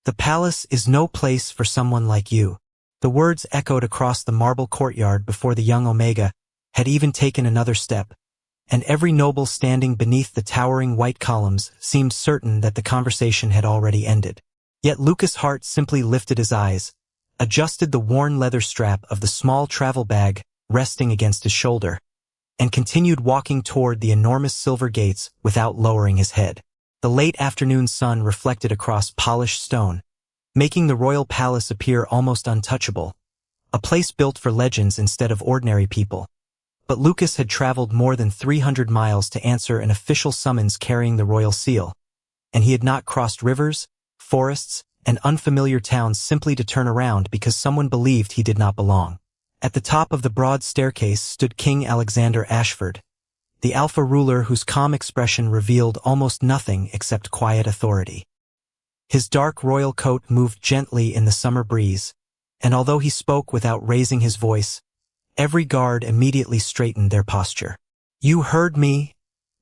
"The palace is no place for someone like you." The words echoed across the marble courtyard before the young Omega had even taken another step, and every noble standing beneath the towering white columns seemed certain that the conversation had already ended. Yet Lucas Hart simply lifted his eyes, adjusted the worn leather strap of the small travel bag resting against his shoulder, and continued walking toward the enormous silver gates without lowering his head. The late afternoon sun reflected across polished stone, making the royal palace appear almost untouchable, a place built for legends instead of ordinary people. But Lucas had traveled more than 300 miles to answer an official summons carrying the royal seal, and he had not crossed rivers, forests, and unfamiliar towns simply to turn around because someone believed he did not belong. At the top of the broad staircase stood King Alexander Ashford, the alpha ruler whose calm expression revealed almost nothing except quiet authority. His dark royal coat moved gently in the summer breeze, and although he spoke without raising his voice, every guard immediately straightened their posture. "You heard me,"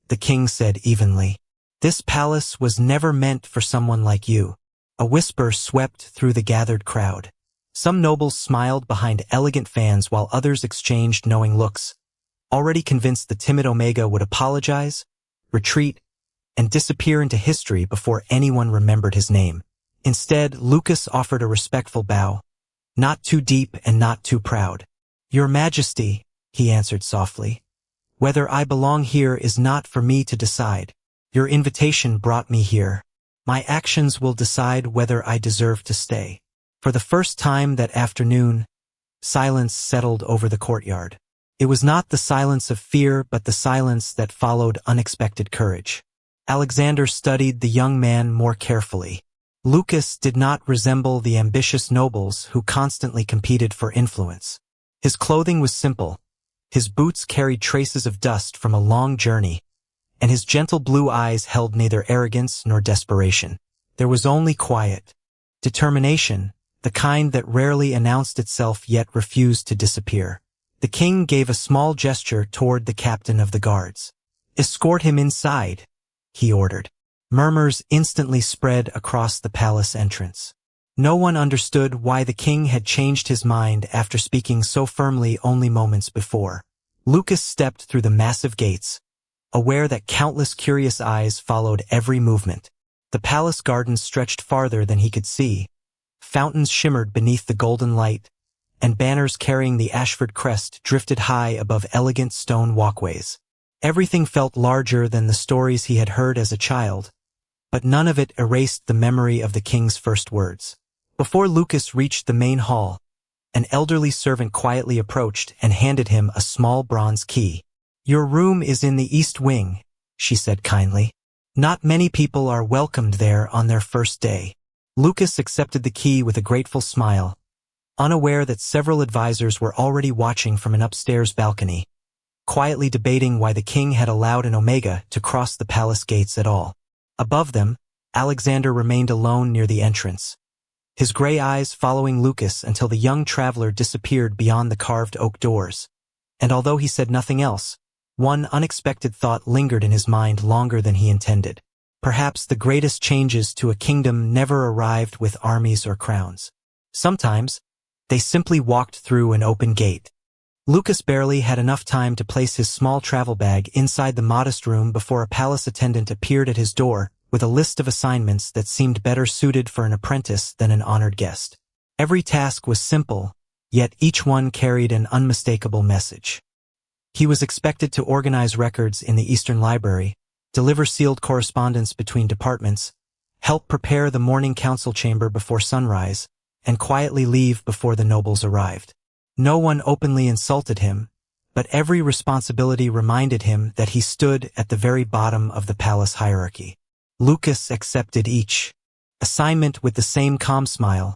the king said evenly. "This palace was never meant for someone like you." A whisper swept through the gathered crowd. Some nobles smiled behind elegant fans while others exchanged knowing looks, already convinced the timid Omega would apologize, retreat, and disappear into history before anyone remembered his name. Instead, Lucas offered a respectful bow, not too deep and not too proud. "Your Majesty," he answered softly, "whether I belong here is not for me to decide. Your invitation brought me here. My actions will decide whether I deserve to stay." For the first time that afternoon, silence settled over the courtyard. It was not the silence of fear, but the silence that followed unexpected courage. Alexander studied the young man more carefully. Lucas did not resemble the ambitious nobles who constantly competed for influence. His clothing was simple, his boots carried traces of dust from a long journey, and his gentle blue eyes held neither arrogance nor desperation. There was only quiet, determination, the kind that rarely announced itself yet refused to disappear. The king gave a small gesture toward the captain of the guards. "Escort him inside," he ordered. Murmurs instantly spread across the palace entrance. No one understood why the king had changed his mind after speaking so firmly only moments before. Lucas stepped through the massive gates, aware that countless curious eyes followed every movement. The palace gardens stretched farther than he could see. Fountains shimmered beneath the golden light, and banners carrying the Ashford crest drifted high above elegant stone walkways. Everything felt larger than the stories he had heard as a child, but none of it erased the memory of the king's first words. Before Lucas reached the main hall, an elderly servant quietly approached and handed him a small bronze key. "Your room is in the east wing," she said kindly. "Not many people are welcomed there on their first day." Lucas accepted the key with a grateful smile, unaware that several advisors were already watching from an upstairs balcony, quietly debating why the king had allowed an Omega to cross the palace gates at all. Above them, Alexander remained alone near the entrance, his gray eyes following Lucas until the young traveler disappeared beyond the carved oak doors. And although he said nothing else, one unexpected thought lingered in his mind longer than he intended. Perhaps the greatest changes to a kingdom never arrived with armies or crowns. Sometimes, they simply walked through an open gate. Lucas barely had enough time to place his small travel bag inside the modest room before a palace attendant appeared at his door with a list of assignments that seemed better suited for an apprentice than an honored guest. Every task was simple, yet each one carried an unmistakable message. He was expected to organize records in the Eastern Library, deliver sealed correspondence between departments, help prepare the morning council chamber before sunrise, and quietly leave before the nobles arrived. No one openly insulted him, but every responsibility reminded him that he stood at the very bottom of the palace hierarchy. Lucas accepted each assignment with the same calm smile,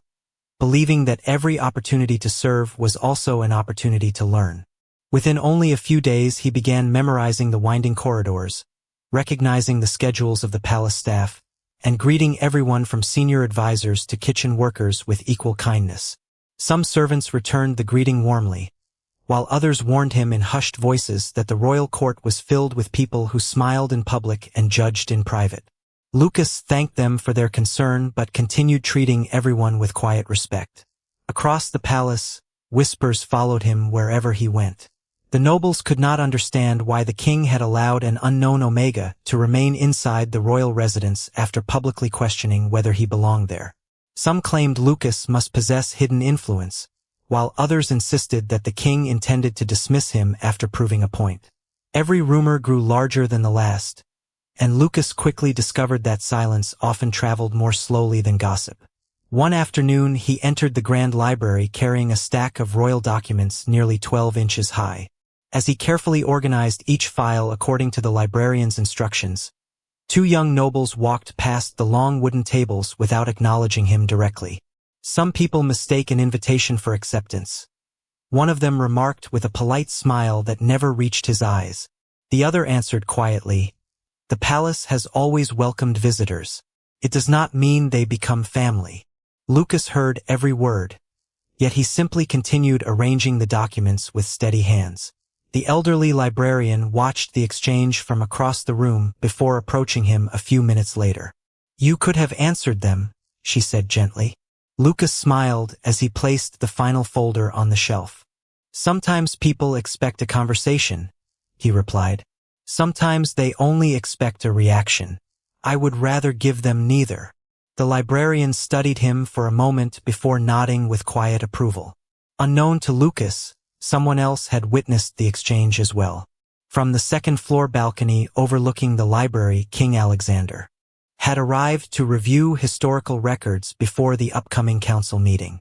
believing that every opportunity to serve was also an opportunity to learn. Within only a few days he began memorizing the winding corridors, recognizing the schedules of the palace staff, and greeting everyone from senior advisors to kitchen workers with equal kindness. Some servants returned the greeting warmly, while others warned him in hushed voices that the royal court was filled with people who smiled in public and judged in private. Lucas thanked them for their concern but continued treating everyone with quiet respect. Across the palace, whispers followed him wherever he went. The nobles could not understand why the king had allowed an unknown Omega to remain inside the royal residence after publicly questioning whether he belonged there. Some claimed Lucas must possess hidden influence, while others insisted that the king intended to dismiss him after proving a point. Every rumor grew larger than the last, and Lucas quickly discovered that silence often traveled more slowly than gossip. One afternoon he entered the Grand Library carrying a stack of royal documents nearly 12 inches high. As he carefully organized each file according to the librarian's instructions, two young nobles walked past the long wooden tables without acknowledging him directly. Some people mistake an invitation for acceptance. One of them remarked with a polite smile that never reached his eyes. The other answered quietly, "The palace has always welcomed visitors. It does not mean they become family." Lucas heard every word, yet he simply continued arranging the documents with steady hands. The elderly librarian watched the exchange from across the room before approaching him a few minutes later. "You could have answered them," she said gently. Lucas smiled as he placed the final folder on the shelf. "Sometimes people expect a conversation," he replied. "Sometimes they only expect a reaction. I would rather give them neither." The librarian studied him for a moment before nodding with quiet approval. Unknown to Lucas, someone else had witnessed the exchange as well. From the second-floor balcony overlooking the library, King Alexander had arrived to review historical records before the upcoming council meeting.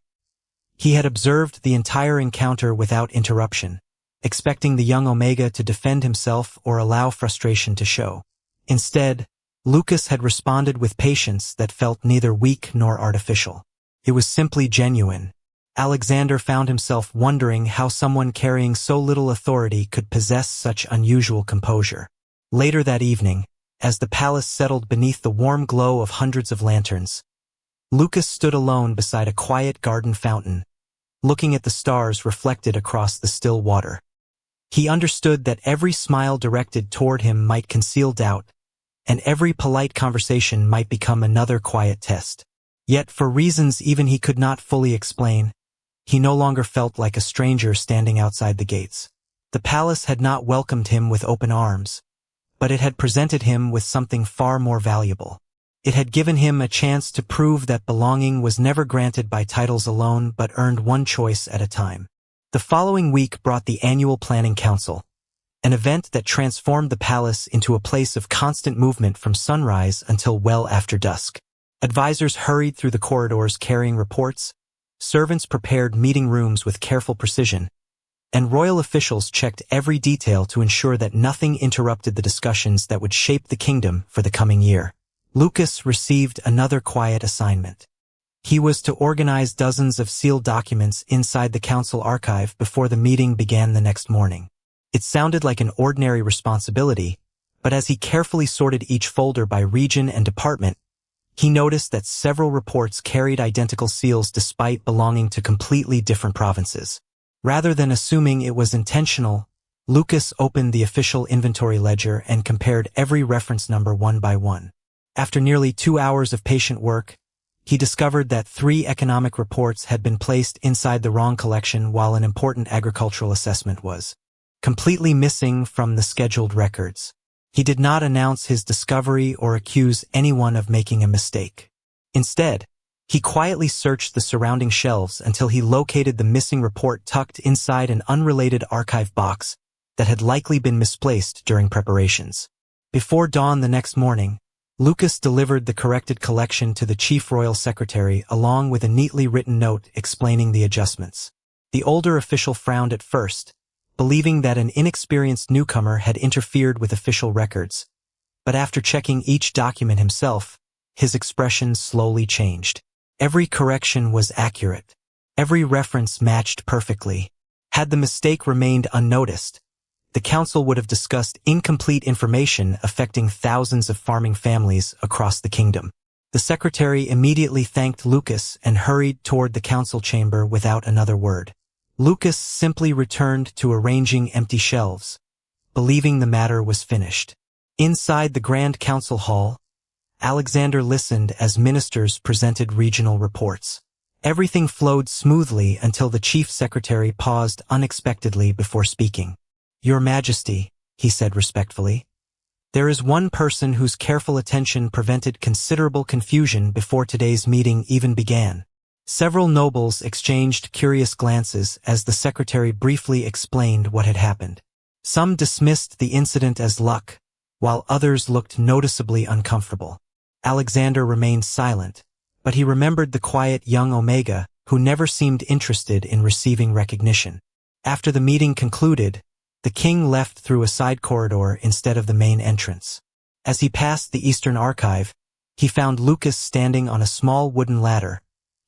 He had observed the entire encounter without interruption, expecting the young Omega to defend himself or allow frustration to show. Instead, Lucas had responded with patience that felt neither weak nor artificial. It was simply genuine. Alexander found himself wondering how someone carrying so little authority could possess such unusual composure. Later that evening, as the palace settled beneath the warm glow of hundreds of lanterns, Lucas stood alone beside a quiet garden fountain, looking at the stars reflected across the still water. He understood that every smile directed toward him might conceal doubt, and every polite conversation might become another quiet test. Yet for reasons even he could not fully explain, he no longer felt like a stranger standing outside the gates. The palace had not welcomed him with open arms, but it had presented him with something far more valuable. It had given him a chance to prove that belonging was never granted by titles alone but earned one choice at a time. The following week brought the annual planning council, an event that transformed the palace into a place of constant movement from sunrise until well after dusk. Advisors hurried through the corridors carrying reports, servants prepared meeting rooms with careful precision, and royal officials checked every detail to ensure that nothing interrupted the discussions that would shape the kingdom for the coming year. Lucas received another quiet assignment. He was to organize dozens of sealed documents inside the council archive before the meeting began the next morning. It sounded like an ordinary responsibility, but as he carefully sorted each folder by region and department, he noticed that several reports carried identical seals despite belonging to completely different provinces. Rather than assuming it was intentional, Lucas opened the official inventory ledger and compared every reference number one by one. After nearly 2 hours of patient work, he discovered that 3 economic reports had been placed inside the wrong collection while an important agricultural assessment was completely missing from the scheduled records. He did not announce his discovery or accuse anyone of making a mistake. Instead, he quietly searched the surrounding shelves until he located the missing report tucked inside an unrelated archive box that had likely been misplaced during preparations. Before dawn the next morning, Lucas delivered the corrected collection to the chief royal secretary along with a neatly written note explaining the adjustments. The older official frowned at first, believing that an inexperienced newcomer had interfered with official records, but after checking each document himself, his expression slowly changed. Every correction was accurate. Every reference matched perfectly. Had the mistake remained unnoticed, the council would have discussed incomplete information affecting thousands of farming families across the kingdom. The secretary immediately thanked Lucas and hurried toward the council chamber without another word. Lucas simply returned to arranging empty shelves, believing the matter was finished. Inside the Grand Council Hall, Alexander listened as ministers presented regional reports. Everything flowed smoothly until the chief secretary paused unexpectedly before speaking. "Your Majesty," he said respectfully, "there is one person whose careful attention prevented considerable confusion before today's meeting even began." Several nobles exchanged curious glances as the secretary briefly explained what had happened. Some dismissed the incident as luck, while others looked noticeably uncomfortable. Alexander remained silent, but he remembered the quiet young Omega, who never seemed interested in receiving recognition. After the meeting concluded, the king left through a side corridor instead of the main entrance. As he passed the Eastern Archive, he found Lucas standing on a small wooden ladder,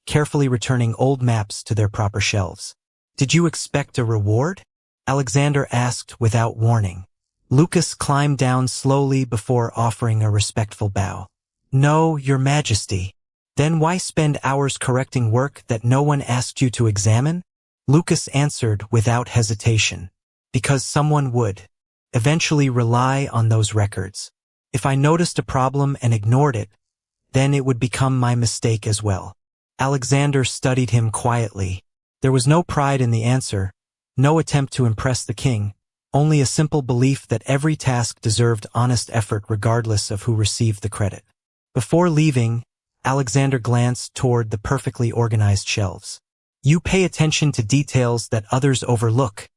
carefully returning old maps to their proper shelves. "Did you expect a reward?" Alexander asked without warning. Lucas climbed down slowly before offering a respectful bow. "No, Your Majesty." "Then why spend hours correcting work that no one asked you to examine?" Lucas answered without hesitation. "Because someone would eventually rely on those records. If I noticed a problem and ignored it, then it would become my mistake as well." Alexander studied him quietly. There was no pride in the answer, no attempt to impress the king, only a simple belief that every task deserved honest effort regardless of who received the credit. Before leaving, Alexander glanced toward the perfectly organized shelves. "You pay attention to details that others overlook,"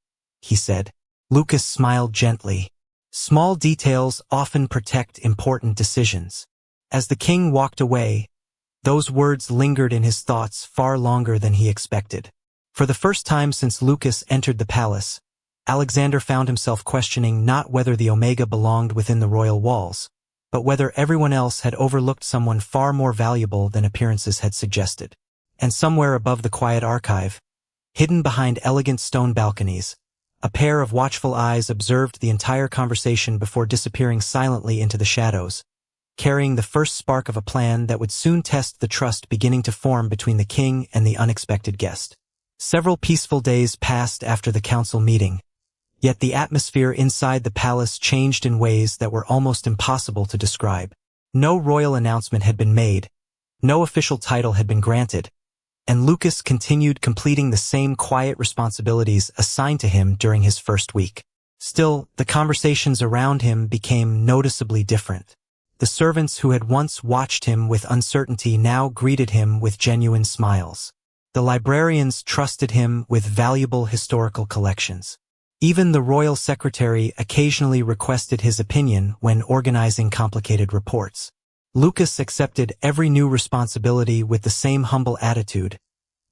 he said. Lucas smiled gently. "Small details often protect important decisions." As the king walked away, those words lingered in his thoughts far longer than he expected. For the first time since Lucas entered the palace, Alexander found himself questioning not whether the Omega belonged within the royal walls, but whether everyone else had overlooked someone far more valuable than appearances had suggested. And somewhere above the quiet archive, hidden behind elegant stone balconies, a pair of watchful eyes observed the entire conversation before disappearing silently into the shadows, carrying the first spark of a plan that would soon test the trust beginning to form between the king and the unexpected guest. Several peaceful days passed after the council meeting, yet the atmosphere inside the palace changed in ways that were almost impossible to describe. No royal announcement had been made, no official title had been granted, and Lucas continued completing the same quiet responsibilities assigned to him during his first week. Still, the conversations around him became noticeably different. The servants who had once watched him with uncertainty now greeted him with genuine smiles. The librarians trusted him with valuable historical collections. Even the royal secretary occasionally requested his opinion when organizing complicated reports. Lucas accepted every new responsibility with the same humble attitude,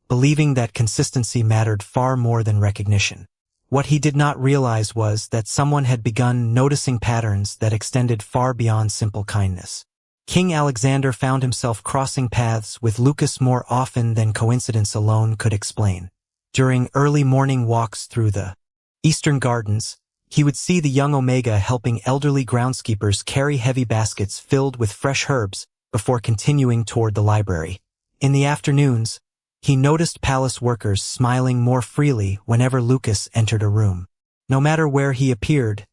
believing that consistency mattered far more than recognition. What he did not realize was that someone had begun noticing patterns that extended far beyond simple kindness. King Alexander found himself crossing paths with Lucas more often than coincidence alone could explain. During early morning walks through the Eastern Gardens, he would see the young Omega helping elderly groundskeepers carry heavy baskets filled with fresh herbs before continuing toward the library. In the afternoons, he noticed palace workers smiling more freely whenever Lucas entered a room. No matter where he appeared,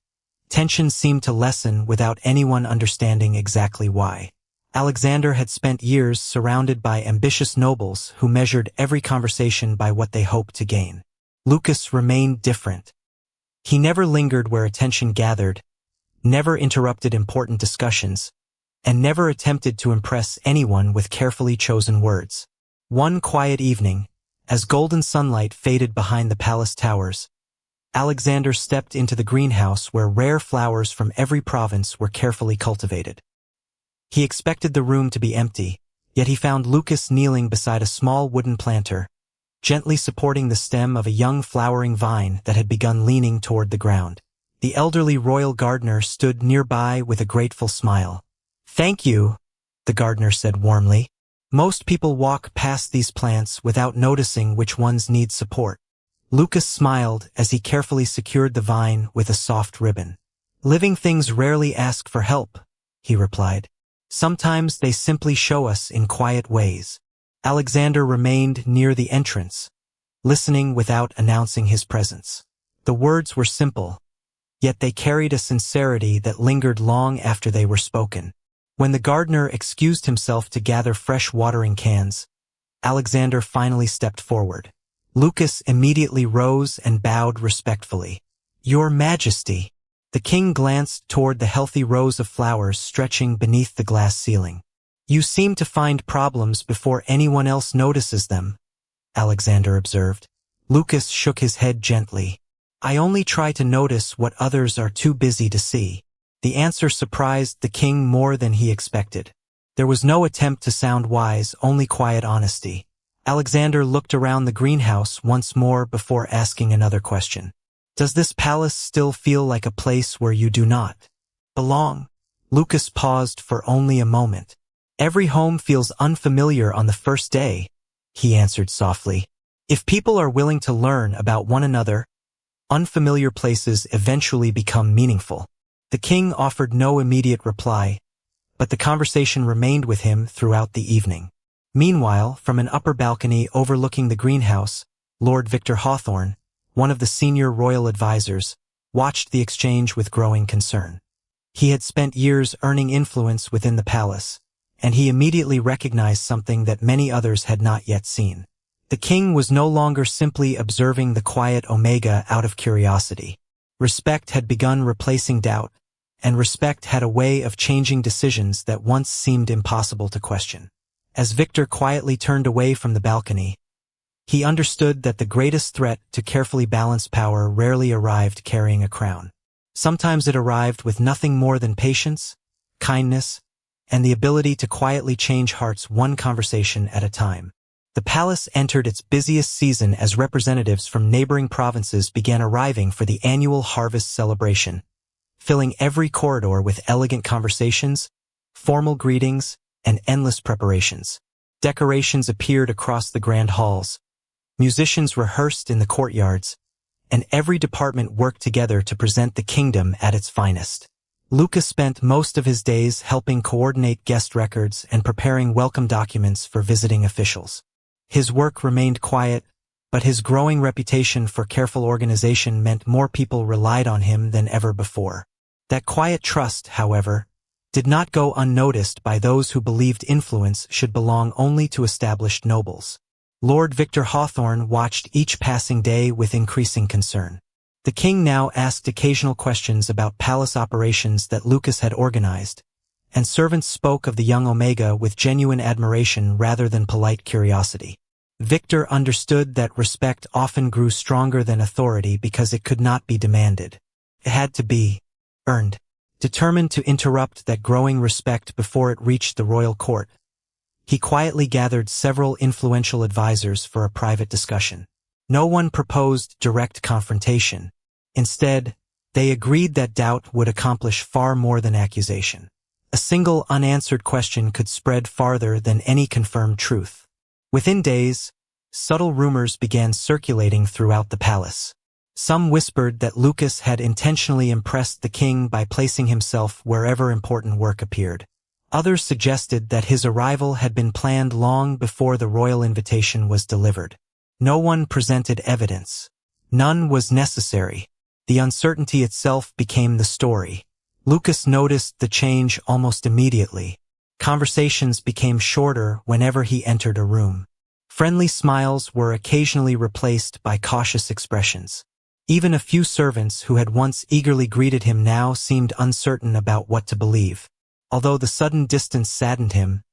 tension seemed to lessen without anyone understanding exactly why. Alexander had spent years surrounded by ambitious nobles who measured every conversation by what they hoped to gain. Lucas remained different. He never lingered where attention gathered, never interrupted important discussions, and never attempted to impress anyone with carefully chosen words. One quiet evening, as golden sunlight faded behind the palace towers, Alexander stepped into the greenhouse where rare flowers from every province were carefully cultivated. He expected the room to be empty, yet he found Lucas kneeling beside a small wooden planter, gently supporting the stem of a young flowering vine that had begun leaning toward the ground. The elderly royal gardener stood nearby with a grateful smile. "Thank you," the gardener said warmly. "Most people walk past these plants without noticing which ones need support." Lucas smiled as he carefully secured the vine with a soft ribbon. "Living things rarely ask for help," he replied. "Sometimes they simply show us in quiet ways." Alexander remained near the entrance, listening without announcing his presence. The words were simple, yet they carried a sincerity that lingered long after they were spoken. When the gardener excused himself to gather fresh watering cans, Alexander finally stepped forward. Lucas immediately rose and bowed respectfully. "Your Majesty." The king glanced toward the healthy rows of flowers stretching beneath the glass ceiling. "You seem to find problems before anyone else notices them," Alexander observed. Lucas shook his head gently. "I only try to notice what others are too busy to see." The answer surprised the king more than he expected. There was no attempt to sound wise, only quiet honesty. Alexander looked around the greenhouse once more before asking another question. "Does this palace still feel like a place where you do not belong?" Lucas paused for only a moment. "Every home feels unfamiliar on the first day," he answered softly. "If people are willing to learn about one another, unfamiliar places eventually become meaningful." The king offered no immediate reply, but the conversation remained with him throughout the evening. Meanwhile, from an upper balcony overlooking the greenhouse, Lord Victor Hawthorne, one of the senior royal advisors, watched the exchange with growing concern. He had spent years earning influence within the palace, and he immediately recognized something that many others had not yet seen. The king was no longer simply observing the quiet Omega out of curiosity. Respect had begun replacing doubt, and respect had a way of changing decisions that once seemed impossible to question. As Victor quietly turned away from the balcony, he understood that the greatest threat to carefully balanced power rarely arrived carrying a crown. Sometimes it arrived with nothing more than patience, kindness, and the ability to quietly change hearts one conversation at a time. The palace entered its busiest season as representatives from neighboring provinces began arriving for the annual harvest celebration, filling every corridor with elegant conversations, formal greetings, and endless preparations. Decorations appeared across the grand halls, musicians rehearsed in the courtyards, and every department worked together to present the kingdom at its finest. Lucas spent most of his days helping coordinate guest records and preparing welcome documents for visiting officials. His work remained quiet, but his growing reputation for careful organization meant more people relied on him than ever before. That quiet trust, however, did not go unnoticed by those who believed influence should belong only to established nobles. Lord Victor Hawthorne watched each passing day with increasing concern. The king now asked occasional questions about palace operations that Lucas had organized, and servants spoke of the young Omega with genuine admiration rather than polite curiosity. Victor understood that respect often grew stronger than authority because it could not be demanded. It had to be earned. Determined to interrupt that growing respect before it reached the royal court, he quietly gathered several influential advisors for a private discussion. No one proposed direct confrontation. Instead, they agreed that doubt would accomplish far more than accusation. A single unanswered question could spread farther than any confirmed truth. Within days, subtle rumors began circulating throughout the palace. Some whispered that Lucas had intentionally impressed the king by placing himself wherever important work appeared. Others suggested that his arrival had been planned long before the royal invitation was delivered. No one presented evidence. None was necessary. The uncertainty itself became the story. Lucas noticed the change almost immediately. Conversations became shorter whenever he entered a room. Friendly smiles were occasionally replaced by cautious expressions. Even a few servants who had once eagerly greeted him now seemed uncertain about what to believe. Although the sudden distance saddened him,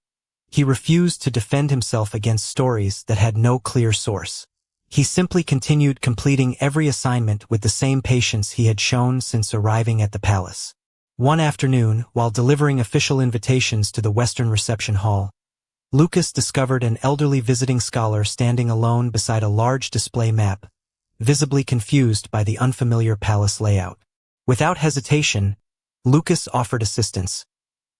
he refused to defend himself against stories that had no clear source. He simply continued completing every assignment with the same patience he had shown since arriving at the palace. One afternoon, while delivering official invitations to the Western Reception Hall, Lucas discovered an elderly visiting scholar standing alone beside a large display map, visibly confused by the unfamiliar palace layout. Without hesitation, Lucas offered assistance,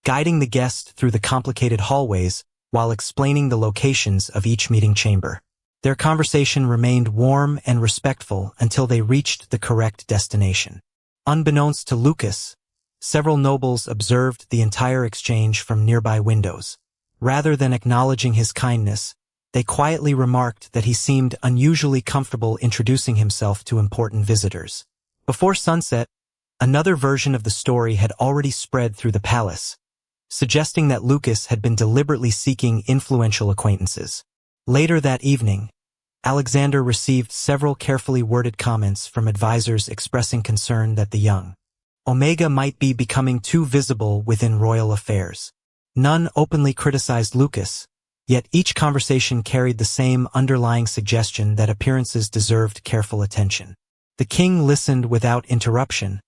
guiding the guest through the complicated hallways while explaining the locations of each meeting chamber. Their conversation remained warm and respectful until they reached the correct destination. Unbeknownst to Lucas, several nobles observed the entire exchange from nearby windows. Rather than acknowledging his kindness, they quietly remarked that he seemed unusually comfortable introducing himself to important visitors. Before sunset, another version of the story had already spread through the palace, suggesting that Lucas had been deliberately seeking influential acquaintances. Later that evening, Alexander received several carefully worded comments from advisors expressing concern that the young Omega might be becoming too visible within royal affairs. None openly criticized Lucas, yet each conversation carried the same underlying suggestion that appearances deserved careful attention. The king listened without interruption,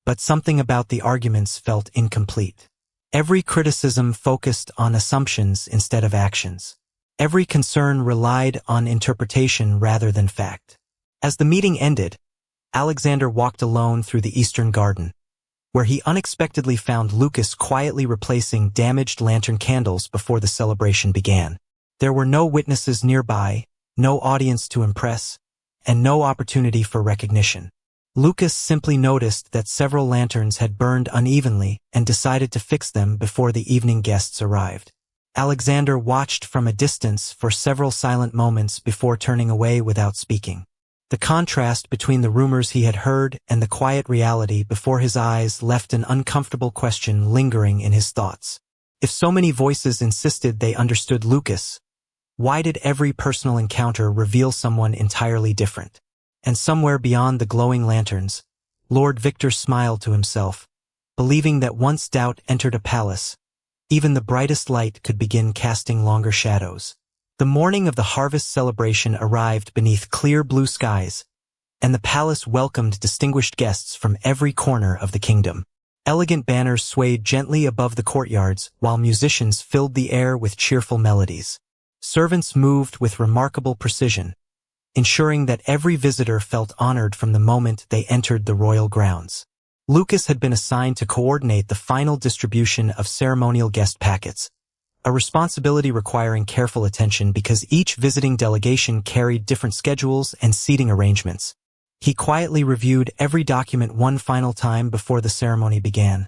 but something about the arguments felt incomplete. Every criticism focused on assumptions instead of actions. Every concern relied on interpretation rather than fact. As the meeting ended, Alexander walked alone through the eastern garden, where he unexpectedly found Lucas quietly replacing damaged lantern candles before the celebration began. There were no witnesses nearby, no audience to impress, and no opportunity for recognition. Lucas simply noticed that several lanterns had burned unevenly and decided to fix them before the evening guests arrived. Alexander watched from a distance for several silent moments before turning away without speaking. The contrast between the rumors he had heard and the quiet reality before his eyes left an uncomfortable question lingering in his thoughts. If so many voices insisted they understood Lucas, why did every personal encounter reveal someone entirely different? And somewhere beyond the glowing lanterns, Lord Victor smiled to himself, believing that once doubt entered a palace, even the brightest light could begin casting longer shadows. The morning of the harvest celebration arrived beneath clear blue skies, and the palace welcomed distinguished guests from every corner of the kingdom. Elegant banners swayed gently above the courtyards, while musicians filled the air with cheerful melodies. Servants moved with remarkable precision, ensuring that every visitor felt honored from the moment they entered the royal grounds. Lucas had been assigned to coordinate the final distribution of ceremonial guest packets, a responsibility requiring careful attention because each visiting delegation carried different schedules and seating arrangements. He quietly reviewed every document one final time before the ceremony began,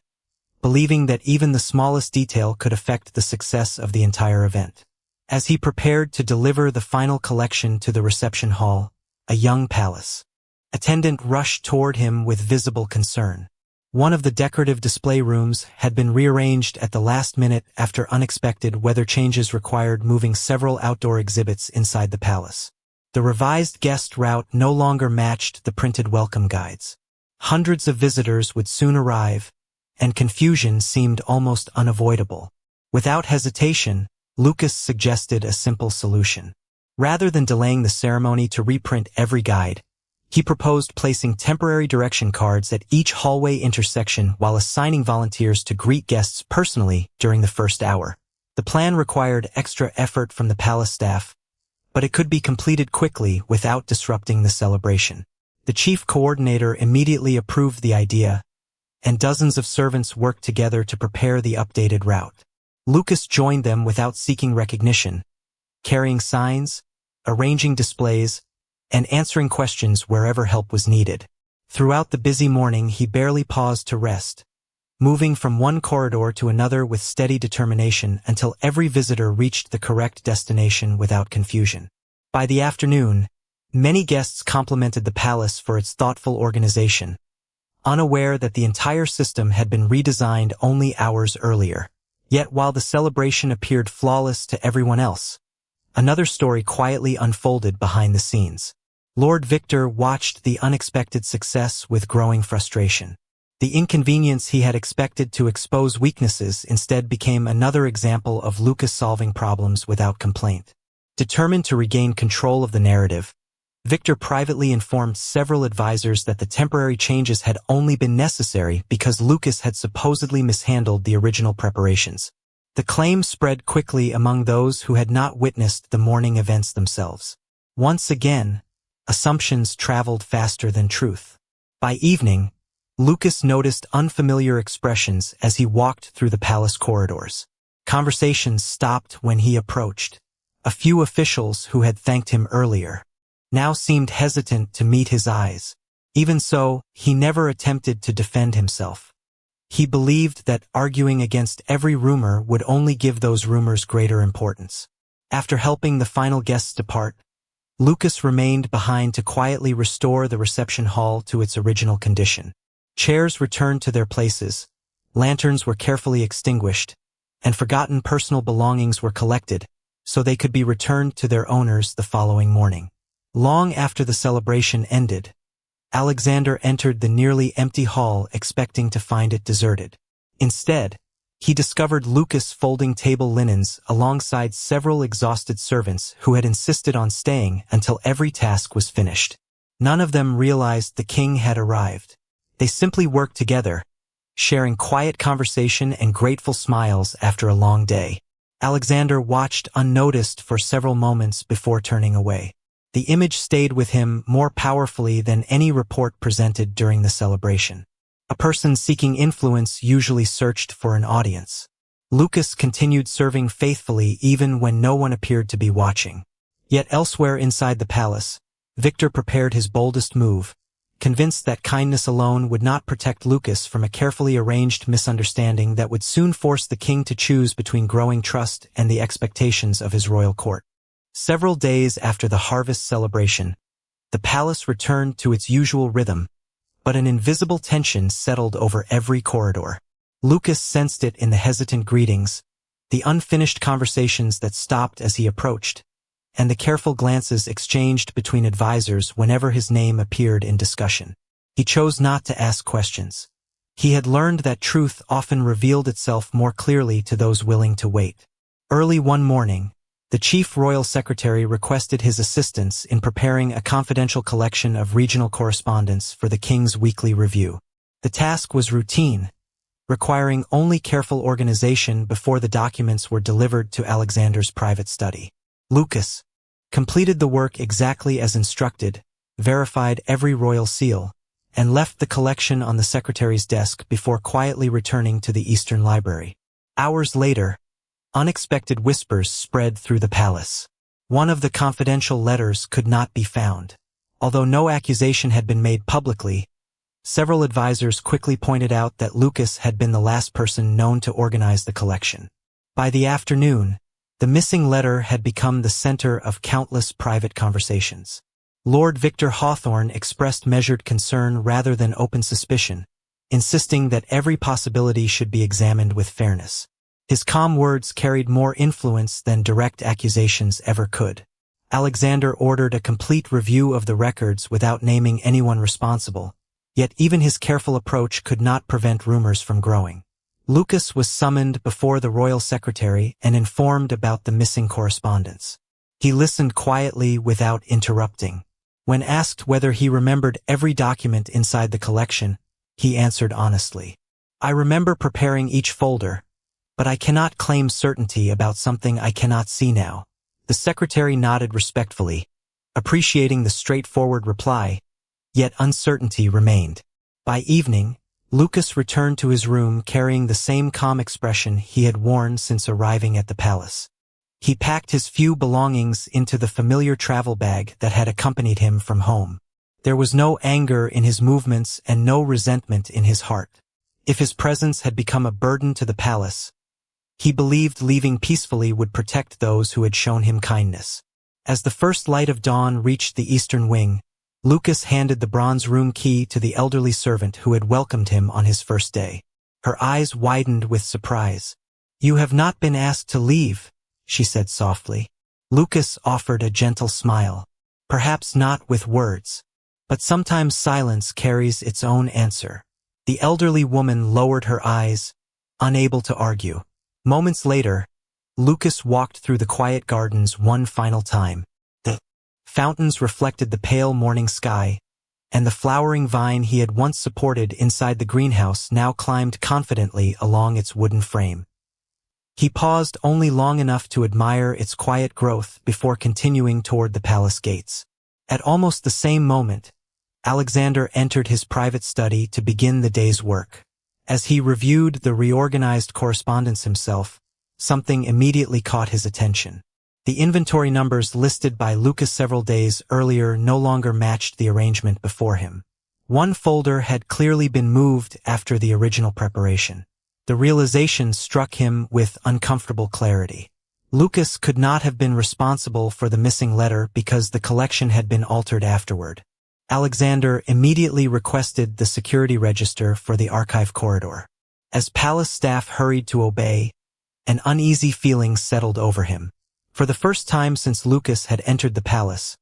believing that even the smallest detail could affect the success of the entire event. As he prepared to deliver the final collection to the reception hall, a young palace attendant rushed toward him with visible concern. One of the decorative display rooms had been rearranged at the last minute after unexpected weather changes required moving several outdoor exhibits inside the palace. The revised guest route no longer matched the printed welcome guides. Hundreds of visitors would soon arrive, and confusion seemed almost unavoidable. Without hesitation, Lucas suggested a simple solution. Rather than delaying the ceremony to reprint every guide, he proposed placing temporary direction cards at each hallway intersection while assigning volunteers to greet guests personally during the first hour. The plan required extra effort from the palace staff, but it could be completed quickly without disrupting the celebration. The chief coordinator immediately approved the idea, and dozens of servants worked together to prepare the updated route. Lucas joined them without seeking recognition, carrying signs, arranging displays, and answering questions wherever help was needed. Throughout the busy morning, he barely paused to rest, moving from one corridor to another with steady determination until every visitor reached the correct destination without confusion. By the afternoon, many guests complimented the palace for its thoughtful organization, unaware that the entire system had been redesigned only hours earlier. Yet while the celebration appeared flawless to everyone else, another story quietly unfolded behind the scenes. Lord Victor watched the unexpected success with growing frustration. The inconvenience he had expected to expose weaknesses instead became another example of Lucas solving problems without complaint. Determined to regain control of the narrative, Victor privately informed several advisors that the temporary changes had only been necessary because Lucas had supposedly mishandled the original preparations. The claim spread quickly among those who had not witnessed the morning events themselves. Once again, assumptions traveled faster than truth. By evening, Lucas noticed unfamiliar expressions as he walked through the palace corridors. Conversations stopped when he approached. A few officials who had thanked him earlier now seemed hesitant to meet his eyes. Even so, he never attempted to defend himself. He believed that arguing against every rumor would only give those rumors greater importance. After helping the final guests depart, Lucas remained behind to quietly restore the reception hall to its original condition. Chairs returned to their places, lanterns were carefully extinguished, and forgotten personal belongings were collected, so they could be returned to their owners the following morning. Long after the celebration ended, Alexander entered the nearly empty hall expecting to find it deserted. Instead, he discovered Lucas folding table linens alongside several exhausted servants who had insisted on staying until every task was finished. None of them realized the king had arrived. They simply worked together, sharing quiet conversation and grateful smiles after a long day. Alexander watched unnoticed for several moments before turning away. The image stayed with him more powerfully than any report presented during the celebration. A person seeking influence usually searched for an audience. Lucas continued serving faithfully even when no one appeared to be watching. Yet elsewhere inside the palace, Victor prepared his boldest move, convinced that kindness alone would not protect Lucas from a carefully arranged misunderstanding that would soon force the king to choose between growing trust and the expectations of his royal court. Several days after the harvest celebration, the palace returned to its usual rhythm, but an invisible tension settled over every corridor. Lucas sensed it in the hesitant greetings, the unfinished conversations that stopped as he approached, and the careful glances exchanged between advisors whenever his name appeared in discussion. He chose not to ask questions. He had learned that truth often revealed itself more clearly to those willing to wait. Early one morning, the chief royal secretary requested his assistance in preparing a confidential collection of regional correspondence for the king's weekly review. The task was routine, requiring only careful organization before the documents were delivered to Alexander's private study. Lucas completed the work exactly as instructed, verified every royal seal, and left the collection on the secretary's desk before quietly returning to the Eastern Library. Hours later, unexpected whispers spread through the palace. One of the confidential letters could not be found. Although no accusation had been made publicly, several advisors quickly pointed out that Lucas had been the last person known to organize the collection. By the afternoon, the missing letter had become the center of countless private conversations. Lord Victor Hawthorne expressed measured concern rather than open suspicion, insisting that every possibility should be examined with fairness. His calm words carried more influence than direct accusations ever could. Alexander ordered a complete review of the records without naming anyone responsible, yet even his careful approach could not prevent rumors from growing. Lucas was summoned before the royal secretary and informed about the missing correspondence. He listened quietly without interrupting. When asked whether he remembered every document inside the collection, he answered honestly, "I remember preparing each folder, but I cannot claim certainty about something I cannot see now." The secretary nodded respectfully, appreciating the straightforward reply, yet uncertainty remained. By evening, Lucas returned to his room carrying the same calm expression he had worn since arriving at the palace. He packed his few belongings into the familiar travel bag that had accompanied him from home. There was no anger in his movements and no resentment in his heart. If his presence had become a burden to the palace, he believed leaving peacefully would protect those who had shown him kindness. As the first light of dawn reached the eastern wing, Lucas handed the bronze room key to the elderly servant who had welcomed him on his first day. Her eyes widened with surprise. "You have not been asked to leave," she said softly. Lucas offered a gentle smile. Perhaps not with words, but sometimes silence carries its own answer. The elderly woman lowered her eyes, unable to argue. Moments later, Lucas walked through the quiet gardens one final time. The fountains reflected the pale morning sky, and the flowering vine he had once supported inside the greenhouse now climbed confidently along its wooden frame. He paused only long enough to admire its quiet growth before continuing toward the palace gates. At almost the same moment, Alexander entered his private study to begin the day's work. As he reviewed the reorganized correspondence himself, something immediately caught his attention. The inventory numbers listed by Lucas several days earlier no longer matched the arrangement before him. One folder had clearly been moved after the original preparation. The realization struck him with uncomfortable clarity. Lucas could not have been responsible for the missing letter because the collection had been altered afterward. Alexander immediately requested the security register for the archive corridor. As palace staff hurried to obey, An uneasy feeling settled over him. For the first time since Lucas had entered the palace,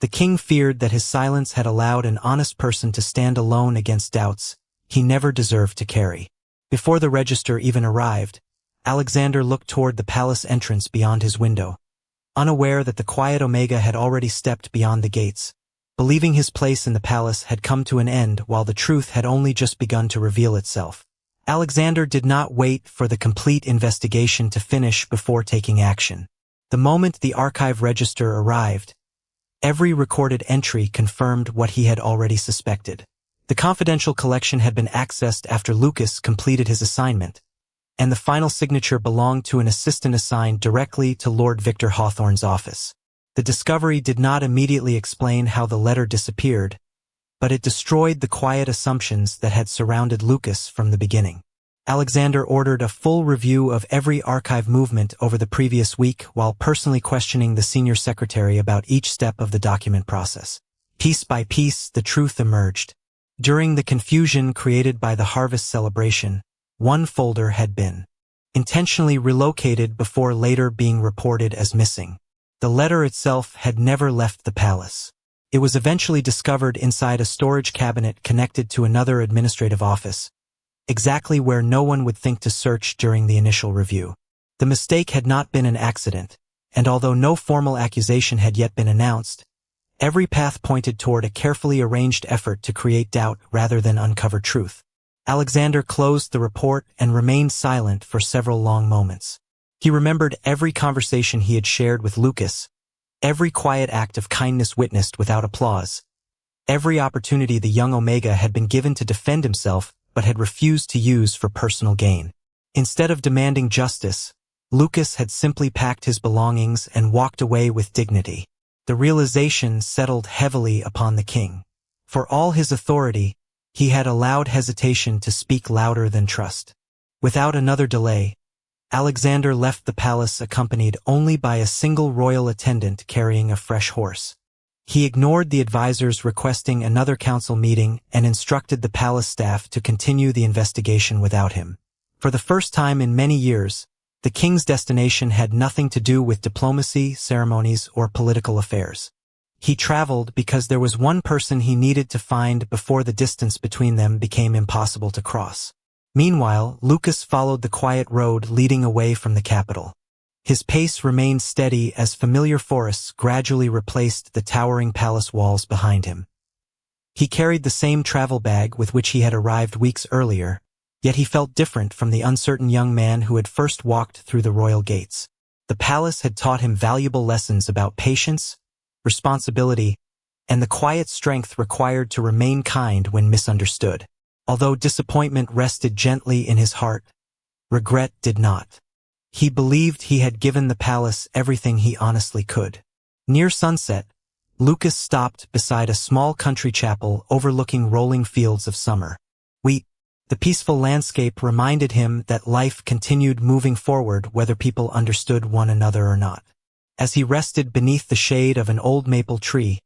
the king feared that his silence had allowed an honest person to stand alone against doubts he never deserved to carry. Before the register even arrived, Alexander looked toward the palace entrance beyond his window, unaware that the quiet Omega had already stepped beyond the gates, believing his place in the palace had come to an end while the truth had only just begun to reveal itself. Alexander did not wait for the complete investigation to finish before taking action. The moment the archive register arrived, every recorded entry confirmed what he had already suspected. The confidential collection had been accessed after Lucas completed his assignment, and the final signature belonged to an assistant assigned directly to Lord Victor Hawthorne's office. The discovery did not immediately explain how the letter disappeared, but it destroyed the quiet assumptions that had surrounded Lucas from the beginning. Alexander ordered a full review of every archive movement over the previous week while personally questioning the senior secretary about each step of the document process. Piece by piece, the truth emerged. During the confusion created by the harvest celebration, one folder had been intentionally relocated before later being reported as missing. The letter itself had never left the palace. It was eventually discovered inside a storage cabinet connected to another administrative office, exactly where no one would think to search during the initial review. The mistake had not been an accident, and although no formal accusation had yet been announced, every path pointed toward a carefully arranged effort to create doubt rather than uncover truth. Alexander closed the report and remained silent for several long moments. He remembered every conversation he had shared with Lucas, every quiet act of kindness witnessed without applause, every opportunity the young Omega had been given to defend himself but had refused to use for personal gain. Instead of demanding justice, Lucas had simply packed his belongings and walked away with dignity. The realization settled heavily upon the king. For all his authority, he had allowed hesitation to speak louder than trust. Without another delay, Alexander left the palace accompanied only by a single royal attendant carrying a fresh horse. He ignored the advisors requesting another council meeting and instructed the palace staff to continue the investigation without him. For the first time in many years, the king's destination had nothing to do with diplomacy, ceremonies, or political affairs. He traveled because there was one person he needed to find before the distance between them became impossible to cross. Meanwhile, Lucas followed the quiet road leading away from the capital. His pace remained steady as familiar forests gradually replaced the towering palace walls behind him. He carried the same travel bag with which he had arrived weeks earlier, yet he felt different from the uncertain young man who had first walked through the royal gates. The palace had taught him valuable lessons about patience, responsibility, and the quiet strength required to remain kind when misunderstood. Although disappointment rested gently in his heart, regret did not. He believed he had given the palace everything he honestly could. Near sunset, Lucas stopped beside a small country chapel overlooking rolling fields of summer. The peaceful landscape reminded him that life continued moving forward whether people understood one another or not. As he rested beneath the shade of an old maple tree,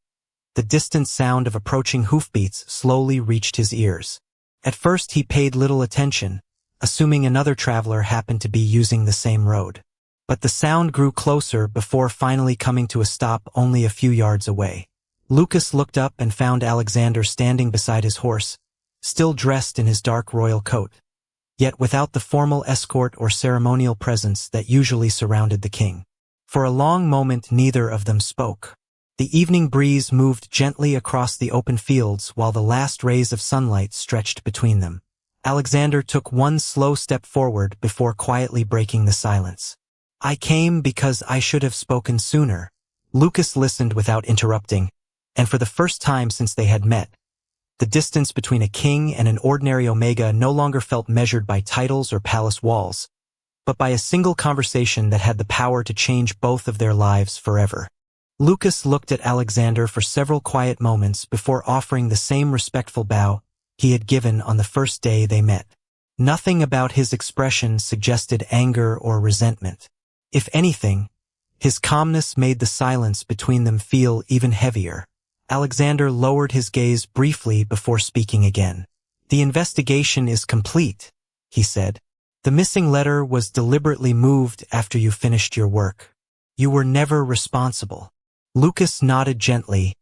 the distant sound of approaching hoofbeats slowly reached his ears. At first he paid little attention, assuming another traveler happened to be using the same road. But the sound grew closer before finally coming to a stop only a few yards away. Lucas looked up and found Alexander standing beside his horse, still dressed in his dark royal coat, yet without the formal escort or ceremonial presence that usually surrounded the king. For a long moment neither of them spoke. The evening breeze moved gently across the open fields while the last rays of sunlight stretched between them. Alexander took one slow step forward before quietly breaking the silence. "I came because I should have spoken sooner." Lucas listened without interrupting, and for the first time since they had met, the distance between a king and an ordinary Omega no longer felt measured by titles or palace walls, but by a single conversation that had the power to change both of their lives forever. Lucas looked at Alexander for several quiet moments before offering the same respectful bow he had given on the first day they met. Nothing about his expression suggested anger or resentment. If anything, his calmness made the silence between them feel even heavier. Alexander lowered his gaze briefly before speaking again. "The investigation is complete," he said. The missing letter was deliberately moved after you finished your work. You were never responsible. Lucas nodded gently,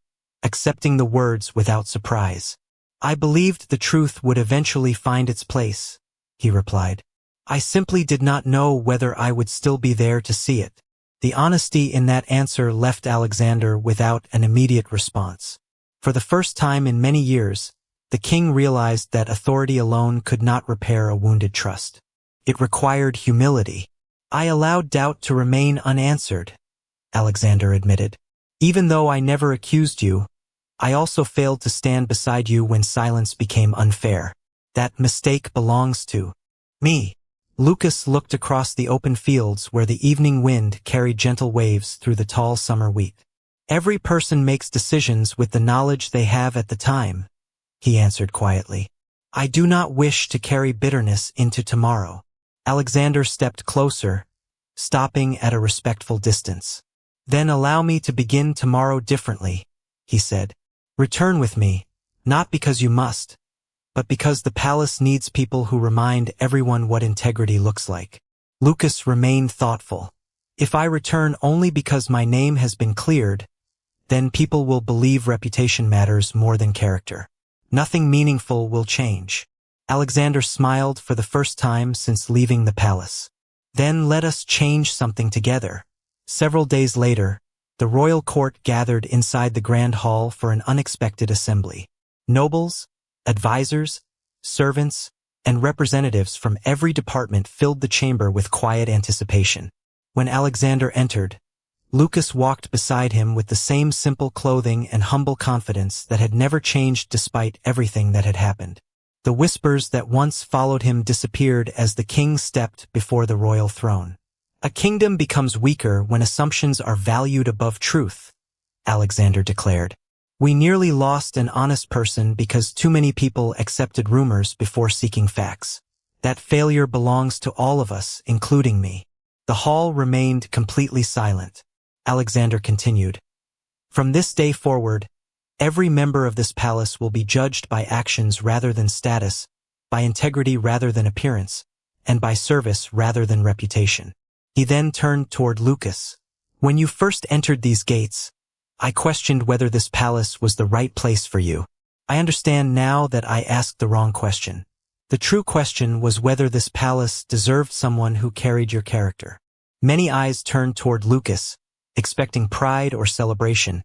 accepting the words without surprise. I believed the truth would eventually find its place, he replied. I simply did not know whether I would still be there to see it. The honesty in that answer left Alexander without an immediate response. For the first time in many years, the king realized that authority alone could not repair a wounded trust. It required humility. I allowed doubt to remain unanswered, Alexander admitted. Even though I never accused you, I also failed to stand beside you when silence became unfair. That mistake belongs to me. Lucas looked across the open fields where the evening wind carried gentle waves through the tall summer wheat. Every person makes decisions with the knowledge they have at the time, he answered quietly. I do not wish to carry bitterness into tomorrow. Alexander stepped closer, stopping at a respectful distance. Then allow me to begin tomorrow differently, he said. Return with me, not because you must, but because the palace needs people who remind everyone what integrity looks like. Lucas remained thoughtful. If I return only because my name has been cleared, then people will believe reputation matters more than character. Nothing meaningful will change. Alexander smiled for the first time since leaving the palace. Then let us change something together. Several days later, the royal court gathered inside the grand hall for an unexpected assembly. Nobles, advisors, servants, and representatives from every department filled the chamber with quiet anticipation. When Alexander entered, Lucas walked beside him with the same simple clothing and humble confidence that had never changed despite everything that had happened. The whispers that once followed him disappeared as the king stepped before the royal throne. A kingdom becomes weaker when assumptions are valued above truth, Alexander declared. We nearly lost an honest person because too many people accepted rumors before seeking facts. That failure belongs to all of us, including me. The hall remained completely silent. Alexander continued. From this day forward, every member of this palace will be judged by actions rather than status, by integrity rather than appearance, and by service rather than reputation. He then turned toward Lucas. When you first entered these gates, I questioned whether this palace was the right place for you. I understand now that I asked the wrong question. The true question was whether this palace deserved someone who carried your character. Many eyes turned toward Lucas, expecting pride or celebration,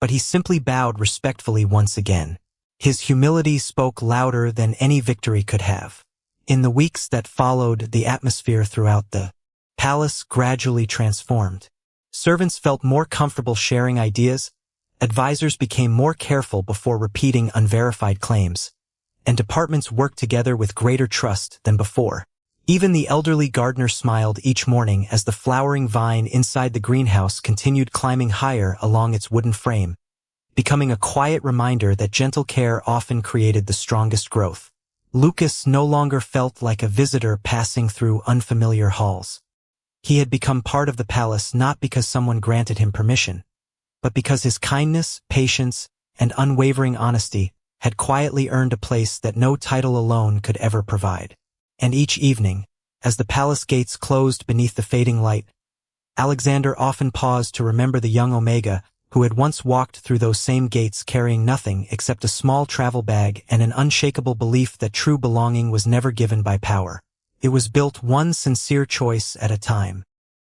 but he simply bowed respectfully once again. His humility spoke louder than any victory could have. In the weeks that followed, the atmosphere throughout the palace gradually transformed. Servants felt more comfortable sharing ideas, advisors became more careful before repeating unverified claims, and departments worked together with greater trust than before. Even the elderly gardener smiled each morning as the flowering vine inside the greenhouse continued climbing higher along its wooden frame, becoming a quiet reminder that gentle care often created the strongest growth. Lucas no longer felt like a visitor passing through unfamiliar halls. He had become part of the palace not because someone granted him permission, but because his kindness, patience, and unwavering honesty had quietly earned a place that no title alone could ever provide. And each evening, as the palace gates closed beneath the fading light, Alexander often paused to remember the young Omega who had once walked through those same gates carrying nothing except a small travel bag and an unshakable belief that true belonging was never given by power. It was built one sincere choice at a time.